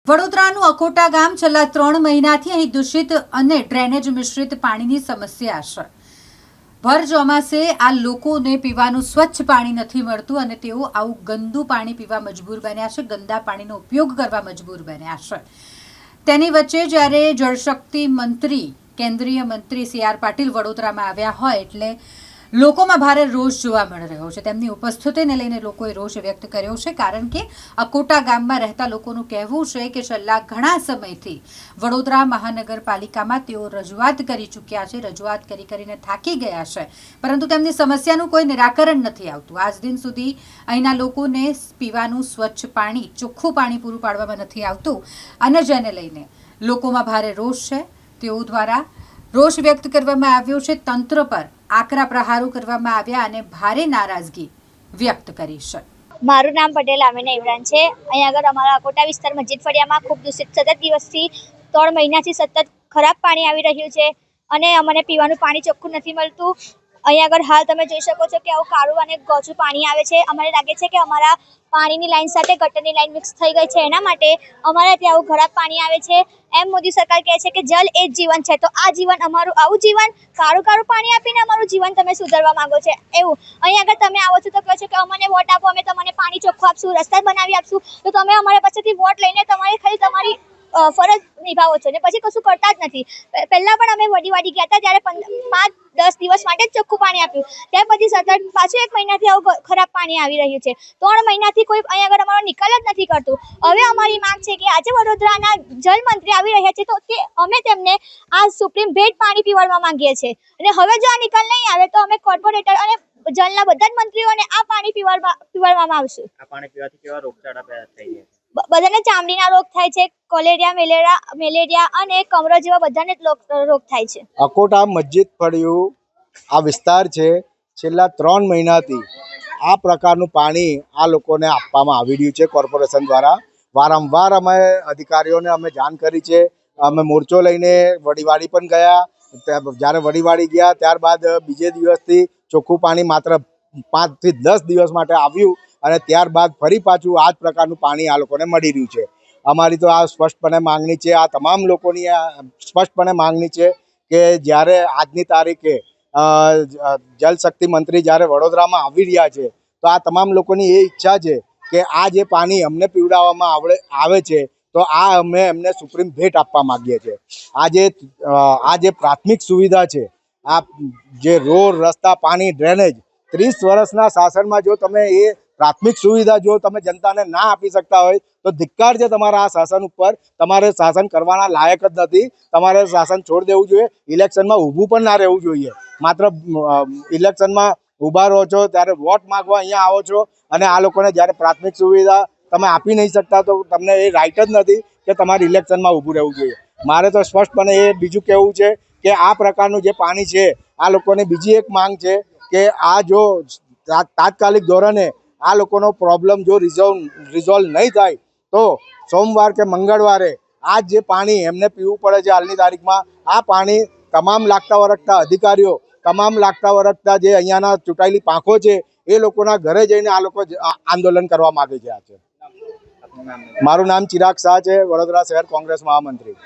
વડોદરાનું અકોટા ગામ છેલ્લા 3 મહિનાથી અહીં દૂષિત અને ડ્રેનેજ મિશ્રિત પાણીની સમસ્યા છે। ભર ચોમાસે આ લોકોને પીવાનું સ્વચ્છ પાણી નથી મળતું અને તેઓ આવું ગંદુ પાણી પીવા મજબૂર બન્યા છે, ગંદા પાણીનો ઉપયોગ કરવા મજબૂર બન્યા છે। તેની વચ્ચે જ્યારે જળશક્તિ મંત્રી કેન્દ્રીય મંત્રી સી.આર. પાટીલ વડોદરામાં આવ્યા હોય એટલે લોકોમાં ભારે રોષ જોવા મળી રહ્યો છે। તેમની ઉપસ્થિતિને લઈને લોકોએ રોષ વ્યક્ત કર્યો છે, કારણ કે અકોટા ગામમાં રહેતા લોકોનું કહેવું છે કે છેલ્લા ઘણા સમયથી વડોદરા મહાનગરપાલિકામાં તેઓ રજૂઆત કરી ચૂક્યા છે, રજૂઆત કરીને થાકી ગયા છે, પરંતુ તેમની સમસ્યાનું કોઈ નિરાકરણ નથી આવતું। આજ દિન સુધી અહીંના લોકોને પીવાનું સ્વચ્છ પાણી, ચોખ્ખું પાણી પૂરું પાડવામાં નથી આવતું અને જેને લઈને લોકોમાં ભારે રોષ છે। તેઓ દ્વારા રોષ વ્યક્ત કરવામાં આવ્યો છે, તંત્ર પર આકરા પ્રહારો કરવામાં આવ્યા અને ભારે નારાજગી વ્યક્ત કરી છે। મારું નામ પટેલ આમિના ઇમરાન છે। અહીં આગળ અમારા અકોટા વિસ્તાર મસ્જિદ ફળિયામાં ખૂબ દૂષિત સતત દિવસથી 3 મહિનાથી સતત ખરાબ પાણી આવી રહ્યું છે અને અમને પીવાનું પાણી ચોખ્ખું નથી મળતું। અહીં આગળ હાલ તમે જોઈ શકો છો કે આવું કાળું અને ગોચું પાણી આવે છે। અમને લાગે છે કે અમારા પાણીની લાઈન સાથે ગટરની લાઈન મિક્સ થઈ ગઈ છે, એના માટે અમારા ત્યાં આવું ખરાબ પાણી આવે છે। એમ મોદી સરકાર કહે છે કે જલ એ જ જીવન છે, તો આ જીવન અમારું આવું જીવન કાળું પાણી આપીને અમારું જીવન તમે સુધારવા માંગો છો એવું? અહીં આગળ તમે આવો છો તો કહો છો કે અમને વોટ આપો, અમે તમને પાણી ચોખ્ખું આપશું, રસ્તા બનાવી આપશું, તો તમે અમારા પાસેથી વોટ લઈને તમારે ખાલી તમારી ફરજ નિભાવો છો ને પછી કશું કરતા જ નથી। પહેલાં પણ અમે વડીવાડી ગયા હતા ત્યારે 5-10 દિવસ માટે જ ચોખ્ખું પાણી આપ્યું, ત્યાર પછી સતત પાછું 1 મહિનાથી આવું ખરાબ પાણી આવી રહ્યું છે। 3 મહિનાથી કોઈ અહીં આગળ અમારો નિકાલ જ નથી કરતું। હવે અમારી માંગ છે કે આજે વડોદરાના જલમંત્રી આવી રહ્યા છે તો અમે તેમને આ સુપ્રીમ ભેટ પાણી પીવડાવવા માંગીએ છીએ અને હવે જો આ નિકાલ નહીં આવે તો અમે કોર્પોરેટર અને જલના બધા જ મંત્રીઓને આ પાણી પીવડાવવામાં આવશે। આ પાણી પીવાથી કેવા રોગચાળા પેદા થઈ જાય? બધાને ચામડીના રોગ થાય છે, કોલેરિયા, મેલેરિયા અને કમરો જેવા બધાને રોગ થાય છે। અકોટા મસ્જિદ ફળિયું આ વિસ્તાર છે, છેલ્લા 3 મહિનાથી આ પ્રકારનું પાણી આ લોકોને આપવામાં આવી રહ્યું છે કોર્પોરેશન દ્વારા। વારંવાર અમે અધિકારીઓને જાણ કરી છે, અમે મોરચો લઈને વડીવાડી પણ ગયા। જ્યારે વડીવાડી ગયા ત્યારબાદ બીજે દિવસથી ચોખ્ખું પાણી માત્ર 5 થી 10 દિવસ માટે આવ્યું અને ત્યારબાદ ફરી પાછું આ જ પ્રકારનું પાણી આ લોકોને મળી રહ્યું છે। અમારી તો આ સ્પષ્ટપણે માંગણી છે, આ તમામ લોકોની આ સ્પષ્ટપણે માંગણી છે કે જ્યારે આજની તારીખે જલશક્તિ મંત્રી જ્યારે વડોદરામાં આવી રહ્યા છે તો આ તમામ લોકોની એ ઈચ્છા છે કે આ જે પાણી અમને પીવડાવવામાં આવે છે તો આ અમે એમને સુપ્રીમ ભેટ આપવા માગીએ છીએ। આ જે પ્રાથમિક સુવિધા છે, આ જે રોડ, રસ્તા, પાણી, ડ્રેનેજ, 30 વર્ષના શાસનમાં જો તમે એ પ્રાથમિક સુવિધા જો તમે જનતાને ના આપી શકતા હોય તો ધિક્કાર છે તમારા આ શાસન ઉપર। તમારે શાસન કરવાના લાયક જ નથી, તમારે શાસન છોડી દેવું જોઈએ। ઇલેક્શનમાં ઊભું પણ ના રહેવું જોઈએ, માત્ર ઇલેક્શનમાં ઊભા રહો છો ત્યારે વોટ માગવા અહીંયા આવો છો અને આ લોકોને જ્યારે પ્રાથમિક સુવિધા તમે આપી નહીં શકતા તો તમને એ રાઇટ જ નથી કે તમારે ઇલેક્શનમાં ઊભું રહેવું જોઈએ। મારે તો સ્પષ્ટપણે એ બીજું કહેવું છે કે આ પ્રકારનું જે પાણી છે, આ લોકોની બીજી એક માંગ છે કે આ જો તાત્કાલિક ધોરણે આ લોકોનો પ્રોબ્લેમ જો રિઝોલ્વ નહીં થાય તો સોમવાર કે મંગળવારે આ જે પાણી એમને પીવું પડે છે હાલની તારીખમાં, આ પાણી તમામ લાગતા વળગતા અધિકારીઓ, તમામ લાગતા વળગતા જે અહીંયાના ચૂંટાયેલી પાંખો છે એ લોકોના ઘરે જઈને આ લોકો આંદોલન કરવા માગે છે। મારું નામ ચિરાગ શાહ છે, વડોદરા શહેર કોંગ્રેસ મહામંત્રી।